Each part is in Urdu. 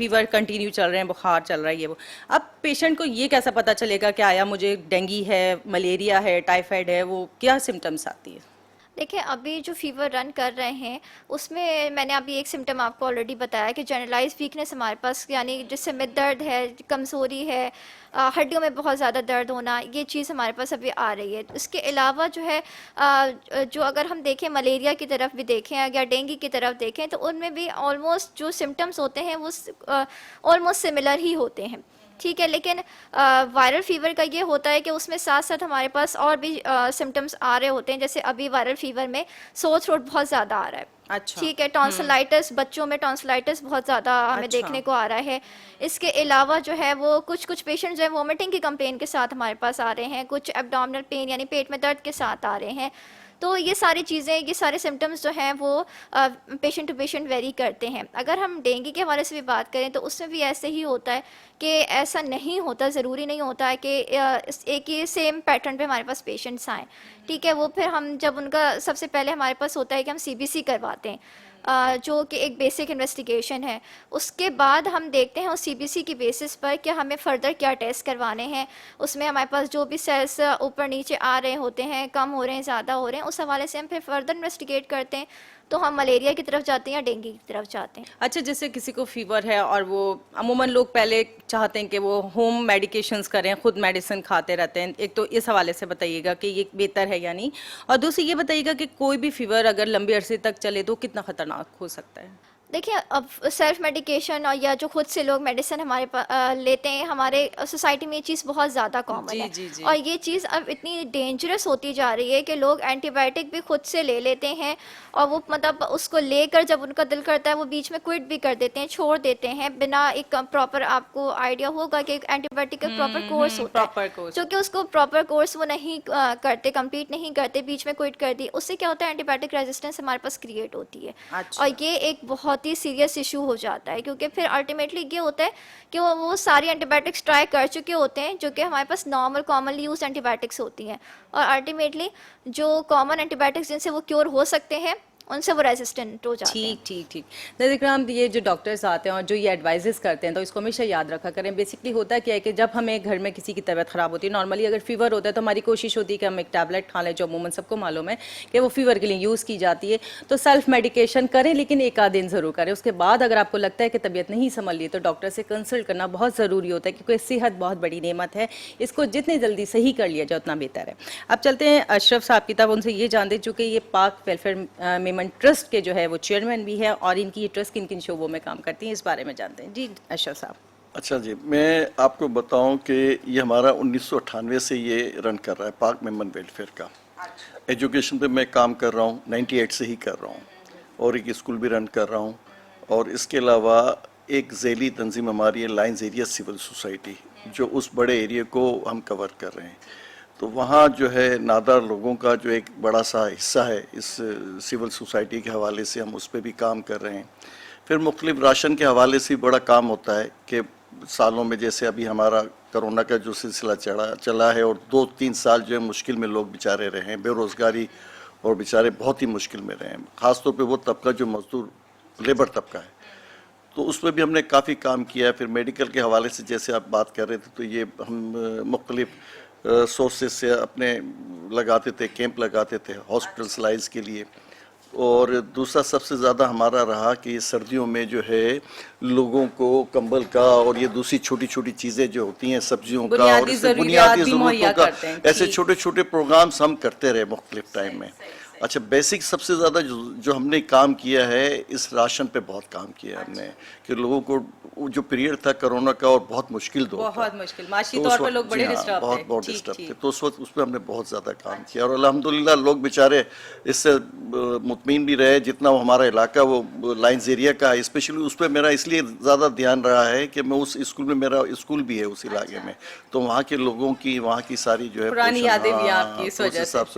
فیور کنٹینیو چل رہے ہیں, بخار چل رہا ہے, یہ وہ, اب پیشنٹ کو یہ کیسا پتہ چلے گا کہ آیا مجھے ڈینگی ہے, ملیریا ہے, ٹائیفائڈ ہے, وہ کیا سمٹمس آتی ہے؟ دیکھیں ابھی جو فیور رن کر رہے ہیں اس میں نے ابھی ایک سمٹم آپ کو آلریڈی بتایا کہ جنرلائز ویکنیس ہمارے پاس, یعنی جسم میں درد ہے, کمزوری ہے, ہڈیوں میں بہت زیادہ درد ہونا, یہ چیز ہمارے پاس ابھی آ رہی ہے. اس کے علاوہ جو ہے جو اگر ہم دیکھیں ملیریا کی طرف بھی دیکھیں یا ڈینگی کی طرف دیکھیں تو ان میں بھی آلموسٹ جو سمٹمس ہوتے ہیں وہ آلموسٹ سملر ہی ہوتے ہیں, ٹھیک ہے. لیکن وائرل فیور کا یہ ہوتا ہے کہ اس میں ساتھ ساتھ ہمارے پاس اور بھی سمٹمس آ رہے ہوتے ہیں, جیسے ابھی وائرل فیور میں سور تھروٹ بہت زیادہ آ رہا ہے, اچھا, ٹھیک ہے. ٹانسلائٹس, بچوں میں ٹانسلائٹس بہت زیادہ ہمیں دیکھنے کو آ رہا ہے. اس کے علاوہ جو ہے وہ کچھ پیشنٹ جو ہے وومٹنگ کی کمپلین کے ساتھ ہمارے پاس آ رہے ہیں, کچھ ایبڈومنل پین یعنی پیٹ میں درد کے ساتھ آ رہے ہیں. تو یہ ساری چیزیں, یہ سارے سمٹمز جو ہیں وہ پیشنٹ ٹو پیشنٹ ویری کرتے ہیں. اگر ہم ڈینگی کے حوالے سے بھی بات کریں تو اس میں بھی ایسے ہی ہوتا ہے کہ ایسا نہیں ہوتا, ضروری نہیں ہوتا ہے کہ ایک ہی سیم پیٹرن پہ ہمارے پاس پیشنٹس آئیں, ٹھیک ہے. وہ پھر ہم جب ان کا سب سے پہلے ہمارے پاس ہوتا ہے کہ ہم CBC کرواتے ہیں, جو کہ ایک بیسک انویسٹیگیشن ہے. اس کے بعد ہم دیکھتے ہیں اس CBC کی بیسس پر کہ ہمیں فردر کیا ٹیسٹ کروانے ہیں. اس میں ہمارے پاس جو بھی سیلس اوپر نیچے آ رہے ہوتے ہیں, کم ہو رہے ہیں, زیادہ ہو رہے ہیں, اس حوالے سے ہم پھر فردر انویسٹیگیٹ کرتے ہیں. تو ہم ملیریا کی طرف جاتے ہیں یا ڈینگی کی طرف جاتے ہیں. اچھا, جیسے کسی کو فیور ہے اور وہ عموماً لوگ پہلے چاہتے ہیں کہ وہ ہوم میڈیکیشنز کریں, خود میڈیسن کھاتے رہتے ہیں. ایک تو اس حوالے سے بتائیے گا کہ یہ بہتر ہے یا نہیں, اور دوسری یہ بتائیے گا کہ کوئی بھی فیور اگر لمبے عرصے تک چلے تو کتنا خطرناک ہو سکتا ہے؟ دیکھیں اب سیلف میڈیکیشن اور یا جو خود سے لوگ میڈیسن ہمارے لیتے ہیں, ہمارے سوسائٹی میں یہ چیز بہت زیادہ کامن ہے. اور یہ چیز اب اتنی ڈینجرس ہوتی جا رہی ہے کہ لوگ اینٹی بائیوٹک بھی خود سے لے لیتے ہیں, اور وہ مطلب اس کو لے کر جب ان کا دل کرتا ہے وہ بیچ میں کوئٹ بھی کر دیتے ہیں, چھوڑ دیتے ہیں بنا ایک پراپر, آپ کو آئیڈیا ہوگا کہ ایک اینٹی بائیوٹک کا پراپر کورس ہوتا ہے, جو کہ اس کو پراپر کورس وہ نہیں کرتے, کمپلیٹ نہیں کرتے, بیچ میں کوئٹ کر دی. اس سے کیا ہوتا ہے, اینٹی بائیوٹک ریزسٹنس ہمارے پاس کریٹ ہوتی ہے. اور یہ ایک بہت ہی سیریس ایشو ہو جاتا ہے, کیونکہ پھر الٹیمیٹلی یہ ہوتا ہے کہ وہ ساری اینٹی بائیوٹکس ٹرائی کر چکے ہوتے ہیں جو کہ ہمارے پاس normal commonly use antibiotics ہوتی ہیں, اور الٹیمیٹلی جو کامن اینٹی بائیوٹکس جن سے وہ کیور ہو سکتے ہیں ان سے وہ ریزسٹنٹ ہو جاتے ہیں. ٹھیک. نظر اکرام, یہ جو ڈاکٹرز آتے ہیں اور جو یہ ایڈوائزز کرتے ہیں تو اس کو ہمیشہ یاد رکھا کریں. بیسکلی ہوتا ہے کیا ہے کہ جب ہمیں گھر میں کسی کی طبیعت خراب ہوتی ہے, نارملی اگر فیور ہوتا ہے تو ہماری کوشش ہوتی ہے کہ ہم ایک ٹیبلٹ کھا لیں, جو عموماً سب کو معلوم ہے کہ وہ فیور کے لیے یوز کی جاتی ہے. تو سیلف میڈیکیشن کریں, لیکن ایک آدھ دن ضرور کریں. اس کے بعد اگر آپ کو لگتا ہے کہ طبیعت نہیں سنبھل رہی تو ڈاکٹر سے کنسلٹ کرنا بہت ضروری ہوتا ہے, کیونکہ صحت بہت بڑی نعمت ہے, اس کو جتنی جلدی صحیح کر لیا جائے اتنا بہتر ہے. اب چلتے ہیں اشرف صاحب کی طرف, ان سے یہ جان دیں چونکہ یہ پاک ویلفیئر میمن ٹرسٹ کے جو ہے وہ چیئرمین بھی ہے, اور ان کی یہ ٹرسٹ کن کن شعبوں میں کام کرتی ہیں, اس بارے میں جانتے ہیں. جی اشرف صاحب. اچھا جی, میں آپ کو بتاؤں کہ یہ ہمارا 1998 سے یہ رن کر رہا ہے, پاک میمن ویلفیئر کا. ایجوکیشن پہ میں کام کر رہا ہوں, 98 سے ہی کر رہا ہوں, اور ایک اسکول بھی رن کر رہا ہوں. اور اس کے علاوہ ایک ذیلی تنظیم ہماری ہے, لائنز ایریا سول سوسائٹی, جو اس بڑے ایریا کو ہم کور کر رہے ہیں. تو وہاں جو ہے نادار لوگوں کا جو ایک بڑا سا حصہ ہے اس سول سوسائٹی کے حوالے سے, ہم اس پہ بھی کام کر رہے ہیں. پھر مختلف راشن کے حوالے سے بڑا کام ہوتا ہے کہ سالوں میں جیسے ابھی ہمارا کرونا کا جو سلسلہ چلا ہے, اور 2-3 سال جو ہے مشکل میں لوگ بیچارے رہے ہیں, بے روزگاری اور بیچارے بہت ہی مشکل میں رہے ہیں, خاص طور پہ وہ طبقہ جو مزدور لیبر طبقہ ہے. تو اس پہ بھی ہم نے کافی کام کیا ہے. پھر میڈیکل کے حوالے سے جیسے آپ بات کر رہے تھے, تو یہ ہم مختلف سورسز سے اپنے لگاتے تھے, کیمپ لگاتے تھے ہاسپٹلائز کے لیے. اور دوسرا سب سے زیادہ ہمارا رہا کہ سردیوں میں جو ہے لوگوں کو کمبل کا اور یہ دوسری چھوٹی چھوٹی چیزیں جو ہوتی ہیں سبزیوں کا اور بنیادی ضرورتوں کا, ایسے چھوٹے چھوٹے پروگرامز ہم کرتے رہے مختلف ٹائم میں. اچھا, بیسک سب سے زیادہ جو ہم نے کام کیا ہے اس راشن پہ بہت کام کیا ہے ہم نے, کہ لوگوں کو جو پیریڈ تھا کرونا کا اور بہت مشکل دور تھا, بہت مشکل معاشی طور پر لوگ بڑے ڈسٹرب تھے, بہت ڈسٹرب تھے. تو اس پہ ہم نے بہت زیادہ کام کیا, اور الحمدللہ لوگ بیچارے اس سے مطمئن بھی رہے. جتنا وہ ہمارا علاقہ وہ لائنز ایریا کا ہے, اسپیشلی اس پہ میرا اس لیے زیادہ دھیان رہا ہے کہ میں اس اسکول میں, میرا اسکول بھی ہے اس علاقے میں, تو وہاں کے لوگوں کی وہاں کی ساری جو ہے پرانی یادیں بھی آپ کی اس وجہ سے,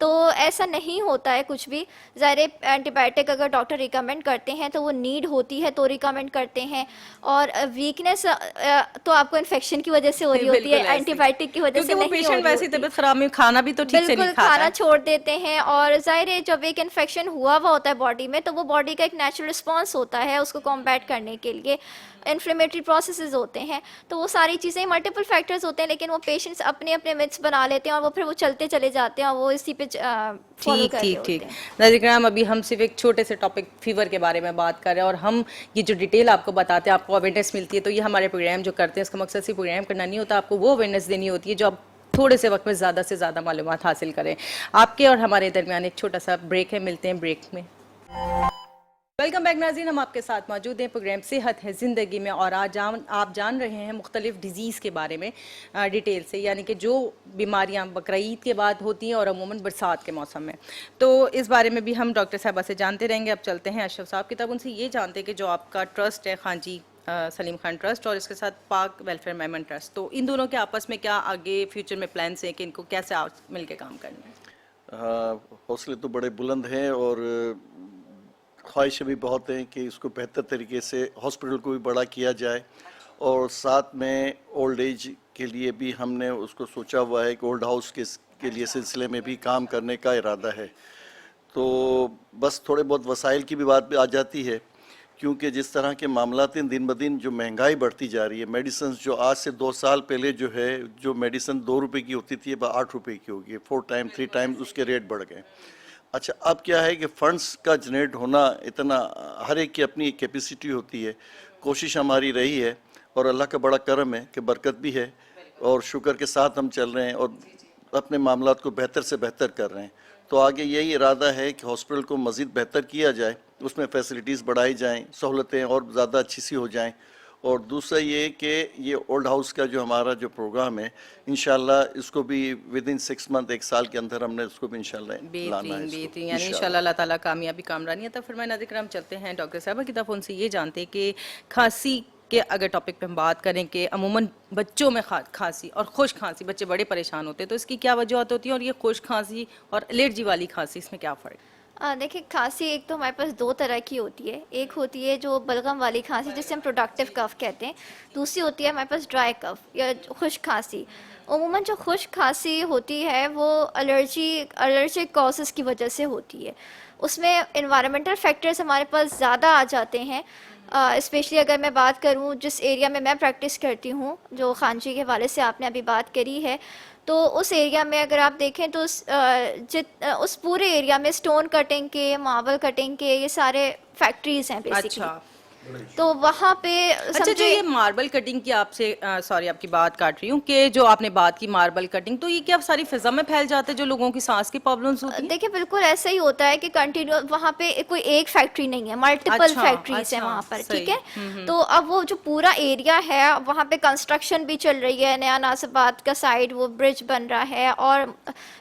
تو ایسا نہیں ہوتا ہے کچھ بھی. ظاہر اینٹی بائیوٹک اگر ڈاکٹر ریکمینڈ کرتے ہیں تو وہ نیڈ ہوتی ہے تو ریکمینڈ کرتے ہیں, اور ویکنیس تو آپ کو انفیکشن کی وجہ سے ہو رہی ہوتی ہے, اینٹی بائیوٹک کی وجہ سے نہیں ہو رہی پیشنٹ ویسے ہوتی. طبیعت خراب میں کھانا بھی تو ٹھیک سے نہیں بالکل کھاتا کھانا ہے. چھوڑ دیتے ہیں, اور ظاہر ہے جب ایک انفیکشن ہوا ہوتا ہے باڈی میں تو وہ باڈی کا ایک نیچرل رسپانس ہوتا ہے اس کو کمبیٹ کرنے کے لیے, انفلیمیٹری پروسیسز ہوتے ہیں, تو وہ ساری چیزیں ملٹیپل فیکٹرز ہوتے ہیں, لیکن وہ پیشنٹس اپنے اپنے متس بنا لیتے ہیں اور وہ پھر وہ چلتے چلے جاتے ہیں اور وہ اسی پہ فالو ٹھیک کر رہے ٹھیک ہوتے ٹھیک. ہیں. ناظرین کرام, ابھی ہم صرف ایک چھوٹے سے ٹاپک فیور کے بارے میں بات کر رہے ہیں, اور ہم یہ جو ڈیٹیل آپ کو بتاتے ہیں, آپ کو اویئرنیس ملتی ہے, تو یہ ہمارے پروگرام جو کرتے ہیں اس کا مقصد صرف پروگرام کرنا نہیں ہوتا, آپ کو وہ اویئرنیس دینی ہوتی ہے جو آپ تھوڑے سے وقت میں زیادہ سے زیادہ معلومات حاصل کریں. آپ کے اور ہمارے درمیان ایک چھوٹا سا بریک ہے, ملتے ہیں بریک میں. ویلکم بیک ناظرین, ہم آپ کے ساتھ موجود ہیں پروگرام صحت ہے زندگی میں, اور آج آپ جان رہے ہیں مختلف ڈیزیز کے بارے میں ڈیٹیل سے, یعنی کہ جو بیماریاں بقرعید کے بعد ہوتی ہیں اور عموماً برسات کے موسم میں. تو اس بارے میں بھی ہم ڈاکٹر صاحبہ سے جانتے رہیں گے. اب چلتے ہیں اشرف صاحب کی طرف, ان سے یہ جانتے ہیں کہ جو آپ کا ٹرسٹ ہے خان جی سلیم خان ٹرسٹ, اور اس کے ساتھ پاک ویلفیئر میمن ٹرسٹ, تو ان دونوں کے آپس میں کیا آگے فیوچر میں پلانس ہیں کہ ان کو کیسے مل کے کام کرنا ہے؟ حوصلے تو بڑے بلند ہیں اور خواہشیں بھی بہت ہیں کہ اس کو بہتر طریقے سے ہاسپٹل کو بھی بڑا کیا جائے, اور ساتھ میں اولڈ ایج کے لیے بھی ہم نے اس کو سوچا ہوا ہے کہ اولڈ ہاؤس کے لیے سلسلے میں بھی کام کرنے کا ارادہ ہے. تو بس تھوڑے بہت وسائل کی بھی بات بھی آ جاتی ہے, کیونکہ جس طرح کے معاملات ہیں دن بدن جو مہنگائی بڑھتی جا رہی ہے, میڈیسنز جو آج سے 2 سال پہلے جو ہے جو میڈیسن 2 روپے کی ہوتی تھی اب 8 روپے کی ہوگی, 3 ٹائمز اس کے ریٹ بڑھ گئے. اچھا, اب کیا ہے کہ فنڈز کا جنریٹ ہونا اتنا, ہر ایک کی اپنی کیپیسٹی ہوتی ہے. کوشش ہماری رہی ہے اور اللہ کا بڑا کرم ہے کہ برکت بھی ہے, اور شکر کے ساتھ ہم چل رہے ہیں اور اپنے معاملات کو بہتر سے بہتر کر رہے ہیں. تو آگے یہی ارادہ ہے کہ ہاسپٹل کو مزید بہتر کیا جائے, اس میں فیسلٹیز بڑھائی جائیں, سہولتیں اور زیادہ اچھی سی ہو جائیں. اور دوسرا یہ کہ یہ اولڈ ہاؤس کا جو ہمارا جو پروگرام ہے انشاءاللہ اس کو بھی ودن 6 منتھ 1 سال کے اندر ہم نے اس کو بھی انشاءاللہ لانا ہے. بہترین, یعنی انشاءاللہ اللہ تعالیٰ کامیابی کامرانی عطا فرمائے. ناظرین کرام, چلتے ہیں ڈاکٹر صاحبہ کی طرف, ان سے یہ جانتے ہیں کہ کھانسی کہ اگر ٹاپک پہ ہم بات کریں کہ عموماً بچوں میں کھانسی اور خشک کھانسی, بچے بڑے پریشان ہوتے ہیں, تو اس کی کیا وجوہات ہوتی ہیں, اور یہ خشک کھانسی اور الرجی والی کھانسی اس میں کیا فرق ہے؟ دیکھیں کھانسی ایک تو ہمارے پاس 2 طرح کی ہوتی ہے. ایک ہوتی ہے جو بلغم والی کھانسی جسے ہم پروڈکٹیو کف کہتے ہیں, دوسری ہوتی ہے ہمارے پاس ڈرائی کف یا خشک کھانسی. عموماً جو خشک کھانسی ہوتی ہے وہ الرجک کازز کی وجہ سے ہوتی ہے. اس میں انوائرمنٹل فیکٹرز ہمارے پاس زیادہ آ جاتے ہیں. اسپیشلی اگر میں بات کروں جس ایریا میں پریکٹس کرتی ہوں, جو خان جی کے حوالے سے آپ نے ابھی بات کری ہے, تو اس ایریا میں اگر آپ دیکھیں تو اس پورے ایریا میں سٹون کٹنگ کے, ماربل کٹنگ کے یہ سارے فیکٹریز ہیں بیسیکلی. تو وہاں پہ اچھا, جو یہ ماربل کٹنگ کی آپ سے سوری آپ کی بات کاٹ رہی ہوں, کہ جو آپ نے بات کی ماربل کٹنگ, تو یہ کیا ساری فضا میں پھیل جاتے ہیں جو لوگوں کی سانس کی پرابلمز ہوتی ہیں؟ دیکھیں بالکل ایسا ہی ہوتا ہے کہ کنٹینیو وہاں پہ کوئی ایک فیکٹری نہیں ہے, ملٹیپل فیکٹریز ہیں وہاں پر, ٹھیک ہے. تو اب وہ جو پورا ایریا ہے وہاں پہ کنسٹرکشن بھی چل رہی ہے, نیا ناصبات کا سائڈ وہ برج بن رہا ہے اور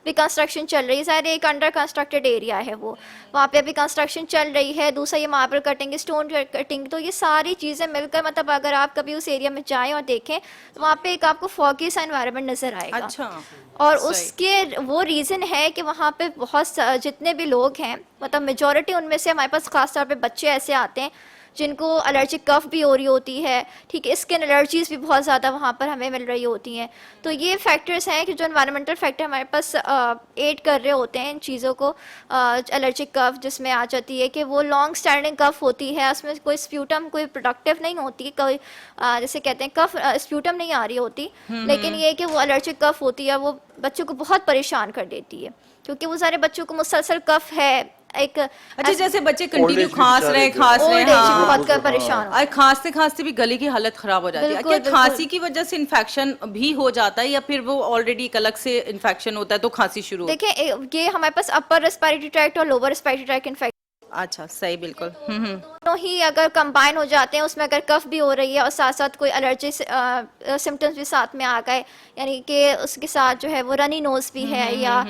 بھی کنسٹرکشن چل رہی ہے. ظاہر ایک انڈر کنسٹرکٹیڈ ایریا ہے وہ, وہاں پہ ابھی کنسٹرکشن چل رہی ہے. دوسرا یہ ماربل کٹنگ, اسٹون کٹنگ, تو یہ ساری چیزیں مل کر مطلب اگر آپ کبھی اس ایریا میں جائیں اور دیکھیں تو وہاں پہ ایک آپ کو فوگی سا انوائرمنٹ نظر آئے گا. اچھا, اور اس کے وہ ریزن ہے کہ وہاں پہ بہت جتنے بھی لوگ ہیں مطلب میجورٹی ان میں سے ہمارے پاس خاص طور پہ بچے ایسے آتے ہیں جن کو الرجک کف بھی ہو رہی ہوتی ہے, ٹھیک ہے, اسکن الرجیز بھی بہت زیادہ وہاں پر ہمیں مل رہی ہوتی ہیں. تو یہ فیکٹرز ہیں کہ جو انوائرمنٹل فیکٹر ہمارے پاس ایڈ کر رہے ہوتے ہیں ان چیزوں کو. الرجک کف جس میں آ جاتی ہے کہ وہ لانگ اسٹینڈنگ کف ہوتی ہے, اس میں کوئی اسپیوٹم کوئی پروڈکٹیو نہیں ہوتی, کوئی جیسے کہتے ہیں کف اسپیوٹم نہیں آ رہی ہوتی, لیکن یہ کہ وہ الرجک کف ہوتی ہے وہ بچوں کو بہت پریشان کر دیتی ہے, کیونکہ وہ سارے بچوں کو مسلسل کف ہے ایک. اچھا, جیسے بچے کنٹینیو کھانس رہے بہت پریشان اور کھانستے کھانستے بھی گلے کی حالت خراب ہو جاتی ہے. کیا کھانسی کی وجہ سے انفیکشن بھی ہو جاتا ہے, یا پھر وہ آلریڈی ایک الگ سے انفیکشن ہوتا ہے تو کھانسی شروع ہوتی ہے؟ دیکھیں یہ ہمارے پاس اپر ریسپیریٹری ٹریکٹ اور لوور ریسپیریٹری ٹریکٹ انفیکشن. اچھا, صحیح, بالکل. دونوں ہی اگر کمبائن ہو جاتے ہیں, اس میں اگر کف بھی ہو رہی ہے اور ساتھ ساتھ کوئی الرجی سمٹمس بھی ساتھ میں آ گئے, یعنی کہ اس کے ساتھ جو ہے وہ رنی نوز بھی ہے, یا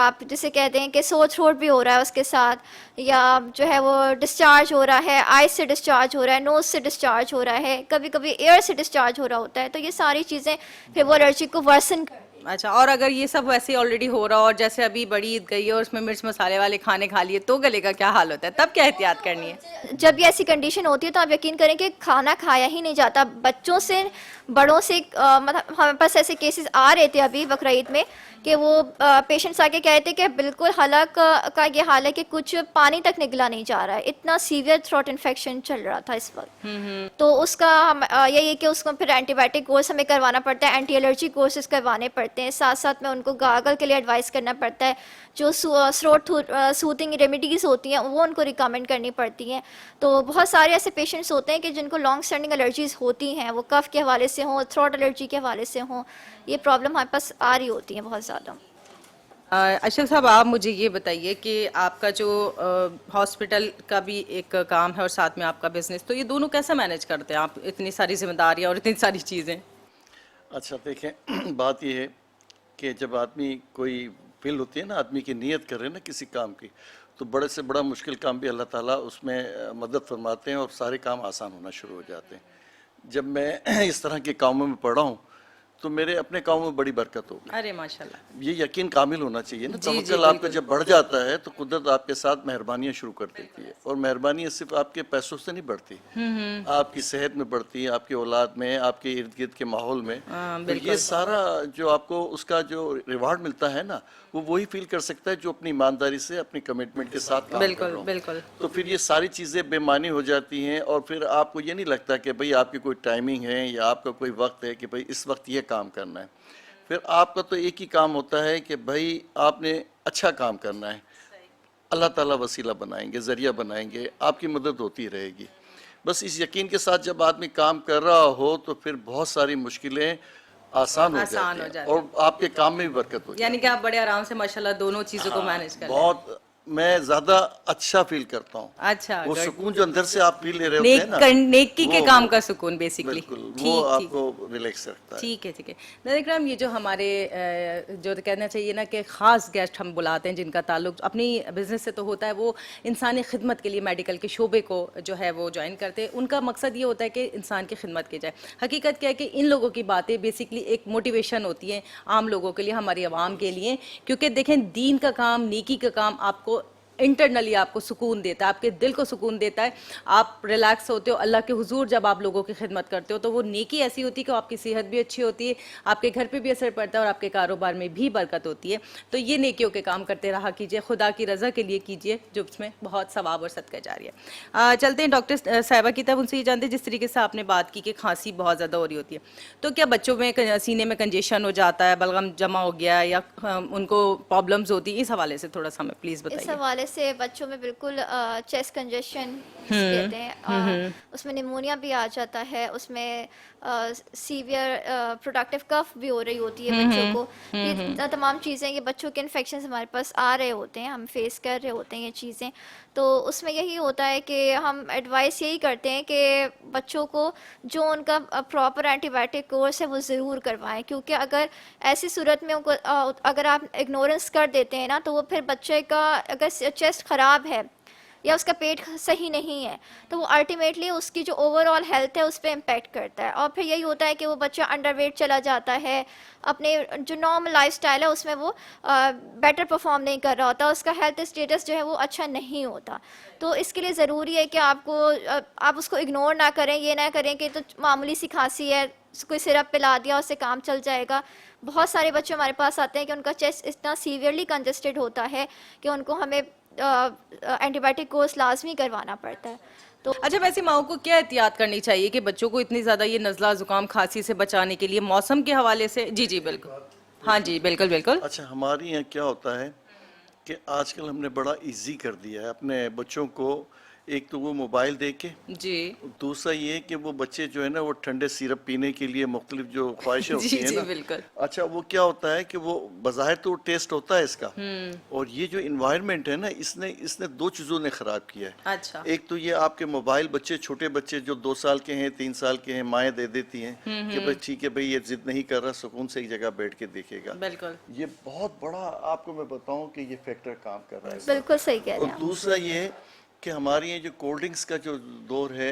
آپ جسے کہتے ہیں کہ سور تھروٹ بھی ہو رہا ہے اس کے ساتھ, یا جو ہے وہ ڈسچارج ہو رہا ہے, آئز سے ڈسچارج ہو رہا ہے, نوز سے ڈسچارج ہو رہا ہے, کبھی کبھی ایئر سے ڈسچارج ہو رہا ہوتا ہے, تو یہ ساری چیزیں پھر وہ الرجی کو ورسن اچھا، اور اگر یہ سب ویسے آلریڈی ہو رہا اور جیسے ابھی بڑی عید گئی ہے اور اس میں مرچ مسالے والے کھانے کھا لیے تو گلے کا کیا حال ہوتا ہے؟ تب کیا احتیاط کرنی ہے؟ جب یہ ایسی کنڈیشن ہوتی ہے تو آپ یقین کریں کہ کھانا کھایا ہی نہیں جاتا، بچوں سے بڑوں سے مطلب ہمارے پاس ایسے کیسز آ رہے تھے ابھی بقرعید میں کہ وہ پیشنٹس آ کے کہے تھے کہ بالکل حلق کا یہ حال ہے کہ کچھ پانی تک نکلا نہیں جا رہا ہے، اتنا سیویئر تھروٹ انفیکشن چل رہا تھا اس وقت. تو اس کا یہی ہے کہ اس کو پھر اینٹی بائیوٹک کورس ہمیں کروانا پڑتا ہے، اینٹی الرجی کورسز کروانے پڑتے ہیں، ساتھ ساتھ میں ان کو گاگل کے لیے ایڈوائز کرنا پڑتا ہے، جو تھروٹ سوتنگ ریمیڈیز ہوتی ہیں وہ ان کو ریکمینڈ کرنی پڑتی ہیں. تو بہت سارے ایسے پیشنٹس ہوتے ہیں کہ جن کو لانگ اسٹینڈنگ الرجیز ہوتی ہیں، وہ کف کے حوالے سے ہوں، تھروٹ الرجی کے حوالے سے ہوں، یہ پرابلم ہمارے پاس آ رہی ہوتی ہیں بہت زیادہ. اشرف صاحب، آپ مجھے یہ بتائیے کہ آپ کا جو ہاسپٹل کا بھی ایک کام ہے اور ساتھ میں آپ کا بزنس، تو یہ دونوں کیسے مینیج کرتے ہیں آپ، اتنی ساری ذمہ داریاں اور اتنی ساری چیزیں؟ اچھا دیکھیں، بات یہ ہے کہ جب آدمی کوئی فیل ہوتی ہے نا، آدمی کی نیت کر رہے ہیں نا کسی کام کی، تو بڑے سے بڑا مشکل کام بھی اللہ تعالیٰ اس میں مدد فرماتے ہیں اور سارے کام آسان ہونا شروع ہو جاتے ہیں. جب میں اس طرح کے کاموں میں پڑا ہوں تو میرے اپنے کاموں میں بڑی برکت ہوگی. ارے ماشاءاللہ. یہ یقین کامل ہونا چاہیے نا. جی جی توکل آپ کا بالکل. جب بڑھ جاتا ہے تو قدرت آپ کے ساتھ مہربانیاں شروع کر دیتی ہے، اور مہربانیاں صرف آپ کے پیسوں سے نہیں بڑھتی، آپ کی صحت میں بڑھتی ہے، آپ کی اولاد میں، آپ کے ارد گرد کے ماحول میں. تو یہ سارا جو آپ کو اس کا جو ریوارڈ ملتا ہے نا، وہ وہی فیل کر سکتا ہے جو اپنی ایمانداری سے اپنی کمٹمنٹ کے ساتھ کام کر رہا بالکل ہوں. بالکل. تو پھر یہ ساری چیزیں بے معنی ہو جاتی ہیں، اور پھر آپ کو یہ نہیں لگتا کہ بھئی آپ کی کوئی ٹائمنگ ہے یا آپ کا کوئی وقت ہے کہ بھئی اس وقت یہ کام کرنا ہے. پھر آپ کا تو ایک ہی کام ہوتا ہے کہ بھئی آپ نے اچھا کام کرنا ہے، اللہ تعالیٰ وسیلہ بنائیں گے، ذریعہ بنائیں گے، آپ کی مدد ہوتی رہے گی. بس اس یقین کے ساتھ جب آدمی کام کر رہا ہو تو پھر بہت ساری مشکلیں آسان ہو جاتی ہیں اور آپ کے کام میں بھی برکت ہو جاتی ہے. یعنی کہ آپ بڑے آرام سے ماشاءاللہ دونوں چیزوں کو مینیج کر لیں. بہت میں زیادہ اچھا فیل کرتا ہوں. اچھا، وہ سکون جو اندر سے آپ فیل لے رہے ہوتے ہیں نا، نیکی کے کام کا سکون بیسیکلی. بالکل وہ آپ کو ریلیکس رکھتا ہے. ٹھیک ہے ٹھیک ہے. ناظرین اکرام، یہ جو ہمارے جو کہنا چاہیے نا کہ خاص گیسٹ ہم بلاتے ہیں جن کا تعلق اپنی بزنس سے تو ہوتا ہے، وہ انسانی خدمت کے لیے میڈیکل کے شعبے کو جو ہے وہ جوائن کرتے ہیں. ان کا مقصد یہ ہوتا ہے کہ انسان کی خدمت کی جائے. حقیقت کیا ہے کہ ان لوگوں کی باتیں بیسیکلی ایک موٹیویشن ہوتی ہیں عام لوگوں کے لیے، ہماری عوام کے لیے، کیونکہ دیکھیں دین کا کام، نیکی کا کام آپ کو انٹرنلی آپ کو سکون دیتا ہے، آپ کے دل کو سکون دیتا ہے. آپ ریلیکس ہوتے ہو اللہ کے حضور جب آپ لوگوں کی خدمت کرتے ہو، تو وہ نیکی ایسی ہوتی ہے کہ آپ کی صحت بھی اچھی ہوتی ہے، آپ کے گھر پہ بھی اثر پڑتا ہے اور آپ کے کاروبار میں بھی برکت ہوتی ہے. تو یہ نیکیوں کے کام کرتے رہا کیجئے، خدا کی رضا کے لیے کیجئے، جو اس میں بہت ثواب اور صدقہ جاری ہے. چلتے ہیں ڈاکٹر صاحبہ کی طرف. ان سے یہ جانتے ہیں جس طریقے سے آپ نے بات کی کہ کھانسی بہت زیادہ ہو رہی ہوتی ہے، تو کیا بچوں میں سینے میں کنجیشن ہو جاتا ہے، بلغم جمع ہو گیا ہے، یا ان کو پرابلمز ہوتی ہیں؟ اس حوالے سے تھوڑا سا ہمیں پلیز بتائیے. اس حوالے سے بچوں میں بالکل چیسٹ کنجیشن کہتے ہیں، اس میں نیمونیا بھی آ جاتا ہے، اس میں سیویئر پروڈکٹیو کف بھی ہو رہی ہوتی ہے بچوں کو. یہ تمام چیزیں، یہ بچوں کے انفیکشنز ہمارے پاس آ رہے ہوتے ہیں، ہم فیس کر رہے ہوتے ہیں یہ چیزیں. تو اس میں یہی ہوتا ہے کہ ہم ایڈوائس یہی کرتے ہیں کہ بچوں کو جو ان کا پراپر اینٹی بائیوٹک کورس ہے وہ ضرور کروائیں، کیونکہ اگر ایسی صورت میں اگر آپ اگنورنس کر دیتے ہیں نا، تو وہ پھر بچے کا اگر چیسٹ خراب ہے یا اس کا پیٹ صحیح نہیں ہے تو وہ الٹیمیٹلی اس کی جو اوور آل ہیلتھ ہے اس پہ امپیکٹ کرتا ہے. اور پھر یہی ہوتا ہے کہ وہ بچہ انڈر ویٹ چلا جاتا ہے، اپنے جو نارمل لائف سٹائل ہے اس میں وہ بیٹر پرفارم نہیں کر رہا ہوتا، اس کا ہیلتھ اسٹیٹس جو ہے وہ اچھا نہیں ہوتا. تو اس کے لیے ضروری ہے کہ آپ اس کو اگنور نہ کریں، یہ نہ کریں کہ تو معمولی سی کھانسی ہے، کوئی سرپ پلا دیا اس سے کام چل جائے گا. بہت سارے بچے ہمارے پاس آتے ہیں کہ ان کا چیسٹ اتنا سیویئرلی کنجسٹڈ ہوتا ہے کہ ان کو ہمیں اینٹی بائیوٹک کورس لازمی کروانا پڑتا ہے. تو اچھا، ویسے ماؤں کو کیا احتیاط کرنی چاہیے کہ بچوں کو اتنی زیادہ یہ نزلہ زکام کھانسی سے بچانے کے لیے موسم کے حوالے سے؟ جی جی بالکل. ہاں جی بالکل بالکل. اچھا، ہمارے یہاں کیا ہوتا ہے کہ آج کل ہم نے بڑا ایزی کر دیا ہے اپنے بچوں کو. ایک تو وہ موبائل دے کے، جی دوسرا یہ کہ وہ بچے جو ہے نا وہ ٹھنڈے سیرپ پینے کے لیے مختلف جو خواہشیں ہوتی ہیں جی نا، بالکل. اچھا وہ کیا ہوتا ہے کہ وہ بظاہر تو ٹیسٹ ہوتا ہے اس کا، اور یہ جو انوائرمنٹ ہے نا اس نے دو چیزوں نے خراب کیا ہے. اچھا. ایک تو یہ آپ کے موبائل بچے، چھوٹے بچے جو 2 سال کے ہیں، 3 سال کے ہیں، مائیں دے دیتی ہیں کہ بھئی ٹھیک ہے بھئی یہ ضد نہیں کر رہا، سکون سے ایک جگہ بیٹھ کے دیکھے گا. بالکل. یہ بہت بڑا آپ کو میں بتاؤں کہ یہ فیکٹر کام کر رہا ہے. بالکل صحیح کہہ رہے اور ہیں. دوسرا یہ کہ ہمارے یہ جو کولڈ ڈرنکس کا جو دور ہے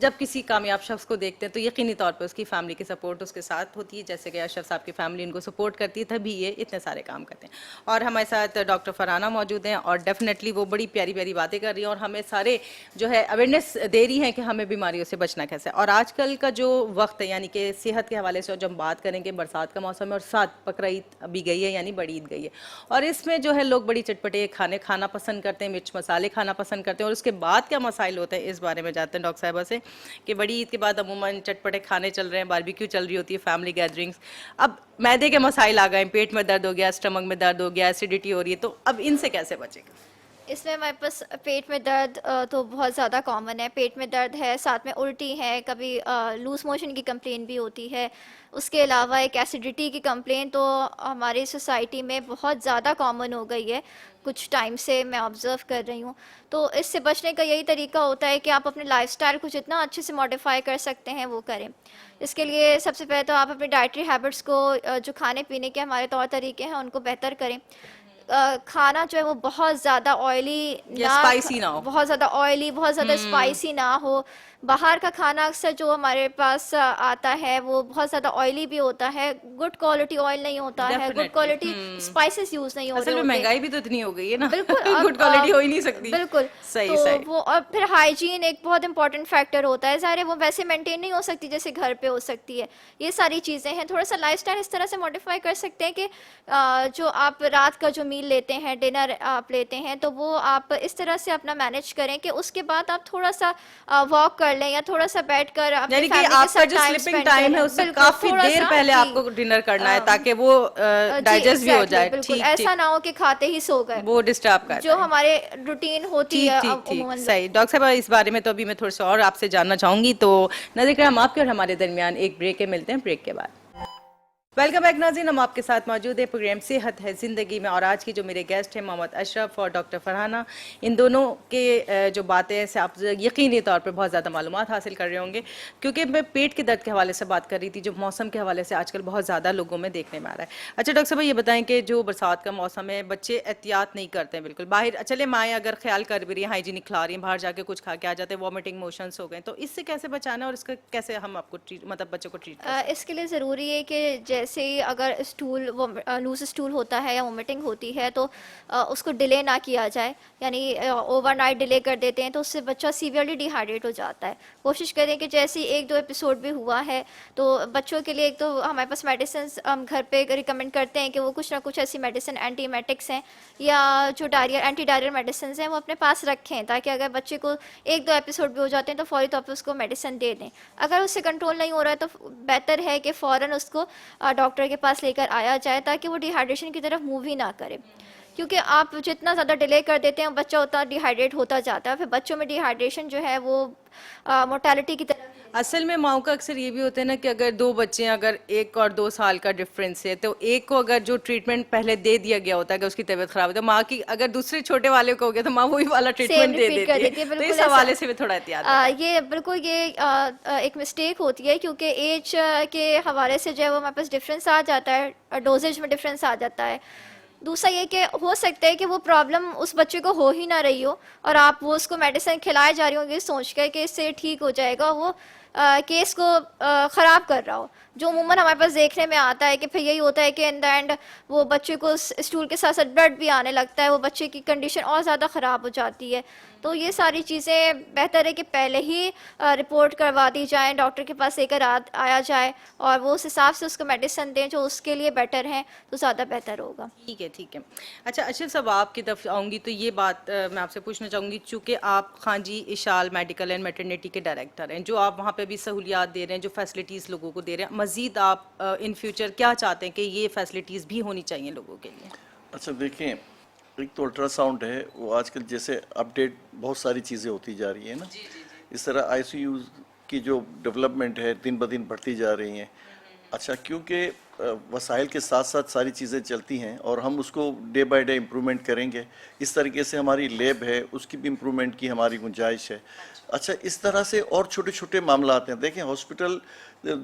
جب کسی کامیاب شخص کو دیکھتے ہیں تو یقینی طور پہ اس کی فیملی کی سپورٹ اس کے ساتھ ہوتی ہے, جیسے کہ اشرف صاحب کی فیملی ان کو سپورٹ کرتی ہے, تبھی یہ اتنے سارے کام کرتے ہیں. اور ہمارے ساتھ ڈاکٹر فرحانہ موجود ہیں, اور ڈیفینیٹلی وہ بڑی پیاری پیاری باتیں کر رہی ہیں اور ہمیں سارے جو ہے اویئرنیس دے رہی ہیں کہ ہمیں بیماریوں سے بچنا کیسے. اور آج کل کا جو وقت ہے یعنی کہ صحت کے حوالے سے جب ہم بات کریں گے, برسات کا موسم ہے اور ساتھ بقرہ عید بھی گئی ہے یعنی بڑی عید گئی ہے, اور اس میں جو ہے لوگ بڑی چٹپٹے کھانے کھانا پسند کرتے ہیں, مرچ مسالے کھانا پسند کرتے ہیں, اور اس کے بعد کیا مسائل ہوتے ہیں اس بارے میں جانتے ہیں ڈاکٹر صاحبہ سے کہ بڑی عید کے بعد عموماً چٹپٹے کھانے چل رہے ہیں, باربیکیو چل رہی ہوتی ہے, فیملی گیدرنگس, اب معدے کے مسائل آ گئے, پیٹ میں درد ہو گیا, اسٹمک میں درد ہو گیا, ایسیڈیٹی ہو رہی ہے, تو اب ان سے کیسے بچے گا؟ اس میں ہمارے پاس پیٹ میں درد تو بہت زیادہ کامن ہے. پیٹ میں درد ہے, ساتھ میں الٹی ہے, کبھی لوز موشن کی کمپلین بھی ہوتی ہے. اس کے علاوہ ایک ایسیڈیٹی کی کمپلین تو ہماری سوسائٹی میں بہت زیادہ کامن ہو گئی ہے, کچھ ٹائم سے میں آبزرو کر رہی ہوں. تو اس سے بچنے کا یہی طریقہ ہوتا ہے کہ آپ اپنے لائف سٹائل کو جتنا اچھے سے ماڈیفائی کر سکتے ہیں وہ کریں. اس کے لیے سب سے پہلے تو آپ اپنی ڈائٹری ہیبٹس کو, جو کھانے پینے کے ہمارے طور طریقے ہیں ان کو بہتر کریں. کھانا جو ہے وہ بہت زیادہ آئلی اسپائسی نہ ہو, بہت زیادہ آئلی, بہت زیادہ اسپائسی نہ ہو. باہر کا کھانا اکثر جو ہمارے پاس آتا ہے وہ بہت زیادہ آئلی بھی ہوتا ہے, گڈ کوالٹی آئل نہیں ہوتا ہے, گڈ کوالٹی اسپائسز یوز نہیں ہوتے. اصل میں مہنگائی بھی تو اتنی ہو گئی ہے نا, بالکل گڈ کوالٹی ہو ہی نہیں سکتی. بالکل. صحیح تو صحیح. وہ اور پھر ہائیجین ایک بہت امپورٹنٹ فیکٹر ہوتا ہے, ظاہر ہے وہ ویسے مینٹین نہیں ہو سکتی جیسے گھر پہ ہو سکتی ہے. یہ ساری چیزیں ہیں, تھوڑا سا لائف اسٹائل اس طرح سے ماڈیفائی کر سکتے ہیں کہ جو آپ رات کا جو میل لیتے ہیں, ڈنر آپ لیتے ہیں, تو وہ آپ اس طرح سے اپنا مینیج کریں کہ اس کے بعد آپ تھوڑا سا واک کر لیں یا تھوڑا سا بیٹھ کر یعنی کہ آپ کا جو سلیپنگ ٹائم ہے اس سے کافی دیر پہلے آپ کو ڈنر کرنا ہے تاکہ وہ ڈائجسٹ بھی ہو جائے. بالکل ایسا نہ ہو کہ کھاتے ہی سو گئے, وہ ڈسٹرب کرتا ہے جو ہمارے روٹین ہوتی ہے عموماً. صحیح. ڈاکٹر صاحب اس بارے میں تو ابھی میں تھوڑا سا اور آپ سے جاننا چاہوں گی, تو نظر کرام آپ کے اور ہمارے درمیان ایک بریک ہے, ملتے ہیں بریک کے بعد. ویلکم بیک ناظرین, ہم آپ کے ساتھ موجود ہیں پروگرام صحت ہے زندگی میں, اور آج کی جو میرے گیسٹ ہیں محمد اشرف اور ڈاکٹر فرحانہ, ان دونوں کے جو باتیں ہیں سے آپ یقینی طور پر بہت زیادہ معلومات حاصل کر رہے ہوں گے, کیونکہ میں پیٹ کے درد کے حوالے سے بات کر رہی تھی جو موسم کے حوالے سے آج کل بہت زیادہ لوگوں میں دیکھنے میں آ رہا ہے. اچھا ڈاکٹر صاحب یہ بتائیں کہ جو برسات کا موسم ہے بچے احتیاط نہیں کرتے ہیں بالکل, باہر چلے مائیں اگر خیال کر بھی رہی ہیں, ہائیجینک کھلا رہی ہیں, باہر جا کے کچھ کھا کے آ جاتے ہیں, وامٹنگ موشنس ہو گئے, تو اس سے کیسے بچانا ہے اور اس کا کیسے ہم آپ کو مطلب بچوں کو ٹریٹ کریں؟ اس کے لیے ضروری ہے کہ جیسے ہی اگر اسٹول لوز اسٹول ہوتا ہے یا وومٹنگ ہوتی ہے تو اس کو ڈیلے نہ کیا جائے, یعنی اوور نائٹ ڈیلے کر دیتے ہیں تو اس سے بچہ سیویئرلی ڈی ہائیڈریٹ ہو جاتا ہے. کوشش کریں کہ جیسے ایک دو ایپیسوڈ بھی ہوا ہے تو بچوں کے لیے ایک تو ہمارے پاس میڈیسنس ہم گھر پہ ریکمینڈ کرتے ہیں کہ وہ کچھ نہ کچھ ایسی میڈیسن اینٹی ایمیٹکس ہیں یا جو اینٹی ڈائریل میڈیسنز ہیں وہ اپنے پاس رکھیں, تاکہ اگر بچے کو ایک دو ایپیسوڈ بھی ہو جاتے ہیں تو فوری طور پہ اس کو میڈیسن دے دیں. اگر اس سے کنٹرول نہیں ہو رہا ہے تو بہتر ہے کہ فوراً اس کو ڈاکٹر کے پاس لے کر آیا جائے تاکہ وہ ڈی ہائیڈریشن کی طرف موو ہی نہ کرے, کیونکہ آپ جتنا زیادہ ڈیلے کر دیتے ہیں بچہ اتنا ڈی ہائیڈریٹ ہوتا جاتا ہے. پھر بچوں میں ڈی ہائیڈریشن جو ہے وہ مورٹیلٹی کی طرف. اصل میں ماؤں کا اکثر یہ بھی ہوتا ہے نا کہ اگر دو بچے ہیں, اگر 1 اور 2 سال کا ڈفرینس ہے, تو ایک کو اگر جو ٹریٹمنٹ پہلے دے دیا گیا ہوتا ہے کہ اس کی طبیعت خراب ہوتی ہے, ماں کی اگر دوسرے چھوٹے والے کو ہو گیا تو ماں وہی والا ٹریٹمنٹ دے دیتی ہے. تو اس حوالے سے بھی تھوڑا احتیاط یہ بالکل یہ ایک مسٹیک ہوتی ہے, کیونکہ ایج کے حوالے سے جو ہے وہ ہمارے پاس ڈفرینس آ جاتا ہے, ڈوزیج میں ڈفرینس آ جاتا ہے. دوسرا یہ کہ ہو سکتا ہے کہ وہ پرابلم اس بچے کو ہو ہی نہ رہی ہو اور آپ وہ اس کو میڈیسن کھلائے جا رہی ہوں یہ سوچ کر کہ اس سے ٹھیک ہو جائے گا, وہ کیس کو خراب کر رہا ہو. جو عموماً ہمارے پاس دیکھنے میں آتا ہے کہ پھر یہی ہوتا ہے کہ ان دا اینڈ وہ بچے کو اسٹول کے ساتھ ساتھ بلڈ بھی آنے لگتا ہے, وہ بچے کی کنڈیشن اور زیادہ خراب ہو جاتی ہے. تو یہ ساری چیزیں بہتر ہے کہ پہلے ہی رپورٹ کروا دی جائیں, ڈاکٹر کے پاس لے کر آیا جائے اور وہ اس حساب سے اس کو میڈیسن دیں جو اس کے لیے بیٹر ہیں, تو زیادہ بہتر ہوگا. ٹھیک ہے ٹھیک ہے. اچھا اشرف صاحب آپ کی طرف آؤں گی تو یہ بات میں آپ سے پوچھنا چاہوں گی, چونکہ آپ خان جی اشال میڈیکل اینڈ میٹرنیٹی کے ڈائریکٹر ہیں, جو آپ وہاں پہ بھی سہولیات دے رہے ہیں, جو فیسلٹیز لوگوں کو دے رہے ہیں, مزید آپ ان فیوچر کیا چاہتے ہیں کہ یہ فیسلٹیز بھی ہونی چاہیے لوگوں کے لیے؟ اچھا دیکھیں, ایک تو الٹرا ساؤنڈ ہے, وہ آج کل جیسے اپڈیٹ بہت ساری چیزیں ہوتی جا رہی ہیں نا, اس طرح آئی سی یو کی جو ڈیولپمنٹ ہے دن بدن بڑھتی جا رہی ہیں. اچھا کیونکہ وسائل کے ساتھ ساتھ ساری چیزیں چلتی ہیں اور ہم اس کو ڈے بائی ڈے امپرومنٹ کریں گے. اس طریقے سے ہماری لیب ہے اس کی بھی امپرومنٹ کی ہماری گنجائش ہے. اچھا اس طرح سے اور چھوٹے چھوٹے معاملات ہیں. دیکھیں ہاسپٹل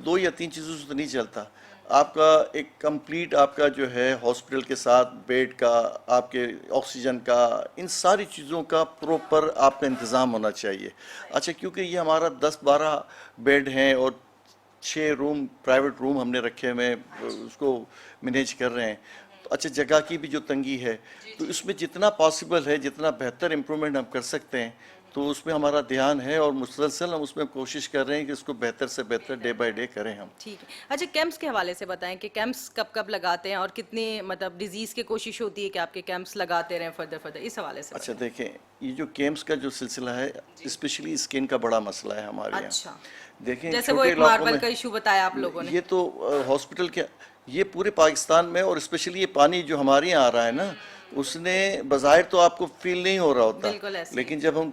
2 یا 3 چیزوں سے تو نہیں چلتا. آپ کا ایک کمپلیٹ آپ کا جو ہے ہاسپٹل کے ساتھ بیڈ کا، آپ کے آکسیجن کا، ان ساری چیزوں کا پروپر آپ کا انتظام ہونا چاہیے. اچھا کیونکہ یہ ہمارا 10-12 بیڈ ہیں اور 6 روم پرائیویٹ روم ہم نے رکھے ہوئے اس کو مینیج کر رہے ہیں. اچھا جگہ کی بھی جو تنگی ہے تو اس میں جتنا پاسبل ہے جتنا بہتر امپرومنٹ ہم کر سکتے ہیں تو اس میں ہمارا دھیان ہے اور مسلسل ہم اس میں کوشش کر رہے ہیں کہ اس کو بہتر سے بہتر ڈے بائی ڈے کریں ہم. ٹھیک ہے. اچھا کیمپس کے حوالے سے بتائیں کہ کیمپس کب کب لگاتے ہیں اور کتنی مطلب ڈیزیز کی کوشش ہوتی ہے کہ آپ کے کیمپس لگاتے رہیں فردر اس حوالے سے. اچھا دیکھیں یہ جو کیمپس کا جو سلسلہ ہے اسپیشلی اسکن کا بڑا مسئلہ ہے ہمارے یہاں. اچھا دیکھیں جیسے وہ چھوٹے ایک علاقوں ماربل میں کا ایشو بتایا آپ لوگوں نے. یہ تو ہاسپٹل کے یہ پورے پاکستان میں اور اسپیشلی یہ پانی جو ہمارے یہاں آ رہا ہے نا اس نے بظاہر تو آپ کو فیل نہیں ہو رہا ہوتا بالکل ایسے لیکن جب ہم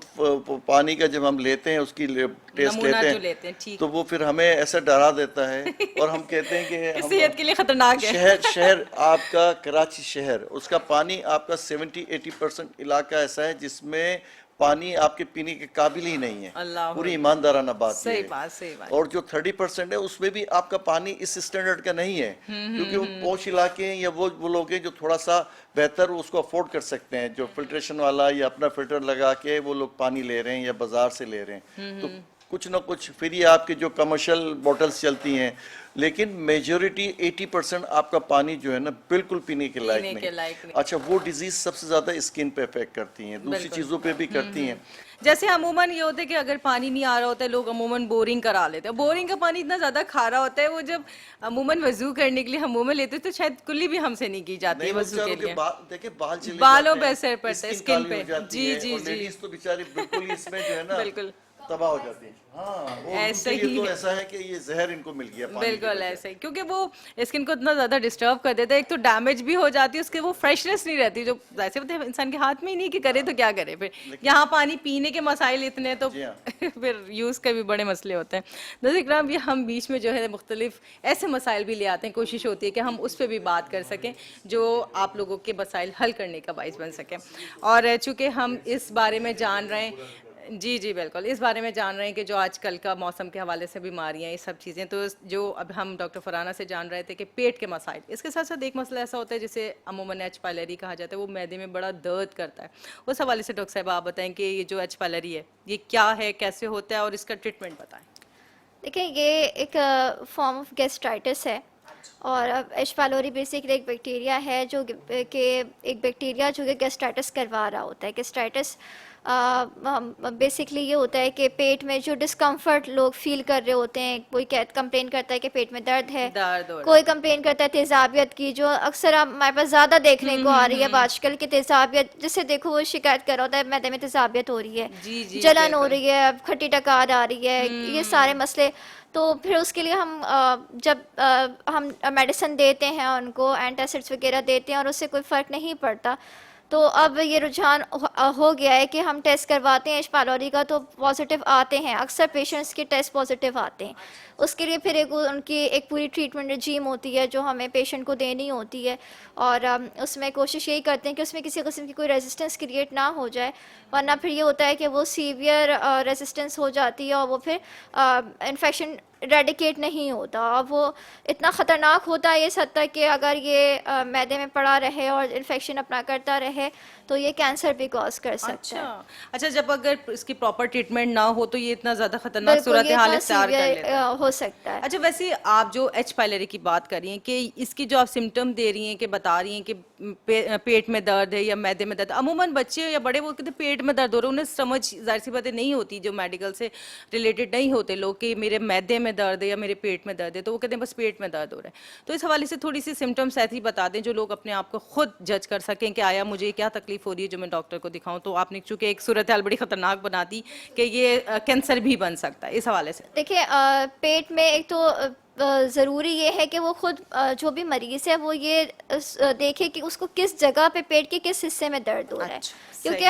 پانی کا جب ہم لیتے ہیں اس کی ٹیسٹ نمونہ جو لیتے لیتے ہیں ہیں ٹھیک تو وہ پھر ہمیں ایسا ڈرا دیتا ہے اور ہم کہتے ہیں کہ ہم صحت کے لیے خطرناک ہے. شہر آپ کا کراچی شہر اس کا پانی آپ کا 70-80% علاقہ ایسا ہے جس میں پانی آپ کے پینے کے قابل ہی نہیں ہے. اللہ پوری ایماندارانہ بات یہ صحیح ہے. بات صحیح بات. اور جو 30% ہے اس میں بھی آپ کا پانی اس سٹینڈرڈ کا نہیں ہے کیونکہ وہ پوش علاقے ہیں یا وہ لوگ ہیں جو تھوڑا سا بہتر اس کو افورڈ کر سکتے ہیں جو فلٹریشن والا یا اپنا فلٹر لگا کے وہ لوگ پانی لے رہے ہیں یا بازار سے لے رہے ہیں. تو کچھ نہ کچھ پھر یہ آپ کے جو کمرشل بوٹلز چلتی ہیں لیکن میجورٹی 80% آپ کا پانی جو ہے نا بالکل پینے کے لائق نہیں. اچھا وہ ڈیزیز سب سے زیادہ اسکن پہ افیکٹ کرتی ہیں دوسری چیزوں پہ بھی کرتی ہیں. جیسے عموماً یہ ہوتا ہے کہ اگر پانی نہیں آ رہا ہوتا ہے لوگ عموماً بورنگ کرا لیتے ہیں. بورنگ کا پانی اتنا زیادہ کھارا ہوتا ہے وہ جب عموماً وضو کرنے کے لیے ہم منہ میں لیتے تو شاید کلی بھی ہم سے نہیں کی جاتی ہے وضو کے لیے. دیکھیں بال چلے بالوں جاتے پہ ہیں، اثر پڑتا ہے اسکن پہ. جی جی جی لیڈیز تو بیچاری بالکل ہی اس میں جو ہے نا بالکل تباہ ہو جاتی ہیں. ہاں وہ ایسے یہ ہی تو ایسا ہے کہ یہ زہر ان کو مل گیا پانی کی بالکل وجہ سے. ایسے ہی کیونکہ وہ اسکن کو اتنا زیادہ ڈسٹرب کر دیتا ہے. ایک تو ڈیمیج بھی ہو جاتی ہے اس کے وہ فریشنس نہیں رہتی جو ایسے ہوتے ہیں انسان کے ہاتھ میں ہی نہیں کہ کرے تو کیا کرے. پھر یہاں پانی پینے کے مسائل اتنے تو پھر یوز کے بھی بڑے مسئلے ہوتے ہیں. ناظرین اکرام یہ ہم بیچ میں جو ہے مختلف ایسے مسائل بھی لے آتے ہیں کوشش ہوتی ہے کہ ہم اس پہ بھی بات کر سکیں جو آپ لوگوں کے مسائل حل کرنے کا باعث بن سکیں. اور چونکہ ہم اس بارے میں جان رہے ہیں جی جی بالکل اس بارے میں جان رہے ہیں کہ جو آج کل کا موسم کے حوالے سے بیماریاں یہ سب چیزیں تو جو اب ہم ڈاکٹر فرحانہ سے جان رہے تھے کہ پیٹ کے مسائل اس کے ساتھ ساتھ ایک مسئلہ ایسا ہوتا ہے جسے عموماً ایچ پائلری کہا جاتا ہے وہ معدے میں بڑا درد کرتا ہے. اس حوالے سے ڈاکٹر صاحب آپ بتائیں کہ یہ جو ایچ پائلری ہے یہ کیا ہے کیسے ہوتا ہے اور اس کا ٹریٹمنٹ بتائیں. دیکھیں یہ ایک فارم آف گیسٹرائٹس ہے اور ایچ پائلوری بیسکلی ایک بیکٹیریا ہے جو کہ ایک بیکٹیریا جو کہ گیسٹرائٹس کروا رہا ہوتا ہے. گیسٹرائٹس بیسکلی یہ ہوتا ہے کہ پیٹ میں جو ڈسکمفرٹ لوگ فیل کر رہے ہوتے ہیں. کوئی کمپلین کرتا ہے کہ پیٹ میں درد ہے, کوئی کمپلین کرتا ہے تیزابیت کی جو اکثر ہمارے پاس زیادہ دیکھنے کو آ رہی ہے اب آج کل کی تیزابیت جسے دیکھو وہ شکایت کر رہا ہوتا ہے معدے میں تیزابیت ہو رہی ہے, جلن ہو رہی ہے, کھٹی ٹکار آ رہی ہے, یہ سارے مسئلے. تو پھر اس کے لیے ہم جب ہم میڈیسن دیتے ہیں ان کو اینٹی ایسڈس وغیرہ دیتے ہیں اور اس سے کوئی فرق نہیں پڑتا تو اب یہ رجحان ہو گیا ہے کہ ہم ٹیسٹ کرواتے ہیں ایچ پائلوری کا تو پازیٹیو آتے ہیں. اکثر پیشنٹس کے ٹیسٹ پازیٹیو آتے ہیں. اس کے لیے پھر ان کی ایک پوری ٹریٹمنٹ رجیم ہوتی ہے جو ہمیں پیشنٹ کو دینی ہوتی ہے اور اس میں کوشش یہی کرتے ہیں کہ اس میں کسی قسم کی کوئی ریزسٹنس کریٹ نہ ہو جائے ورنہ پھر یہ ہوتا ہے کہ وہ سیویئر ریزسٹنس ہو جاتی ہے اور وہ پھر انفیکشن ریڈیکیٹ نہیں ہوتا اور وہ اتنا خطرناک ہوتا ہے اس حد تک کہ اگر یہ معدے میں پڑا رہے اور انفیکشن اپنا کرتا رہے تو یہ کینسر بھی کاز کر سکتا ہے. اچھا جب اگر اس کی پراپر ٹریٹمنٹ نہ ہو تو یہ اتنا زیادہ خطرناک صورتحال اختیار کر لیتا ہے ہو سکتا ہے. اچھا ویسے آپ جو ایچ پائلری کی بات کر رہی ہیں کہ اس کی جو آپ سمٹم دے رہی ہیں کہ بتا رہی ہیں کہ پیٹ میں درد ہے یا معدے میں درد, عموماً بچے یا بڑے وہ کہتے ہیں پیٹ میں درد ہو رہا ہے, انہیں سمجھ ظاہر سی باتیں نہیں ہوتی جو میڈیکل سے ریلیٹڈ نہیں ہوتے لوگ کہ میرے معدے میں درد ہے یا میرے پیٹ میں درد ہے تو وہ کہتے ہیں بس پیٹ میں درد ہو رہا ہے. تو اس حوالے سے تھوڑی سی سمٹمس ایسی بتا دیں جو لوگ اپنے آپ کو خود جج کر سکیں کہ آیا مجھے کیا تکلیف ہو رہی ہے جو میں ڈاکٹر کو دکھاؤں. تو آپ نے چونکہ ایک صورتحال بڑی خطرناک بنا دی کہ یہ کینسر بھی بن سکتا ہے, اس حوالے سے دیکھیں پیٹ میں ایک تو ضروری یہ ہے کہ وہ خود جو بھی مریض ہے وہ یہ دیکھے کہ اس کو کس جگہ پہ پیٹ کے کس حصے میں درد ہو رہا ہے کیونکہ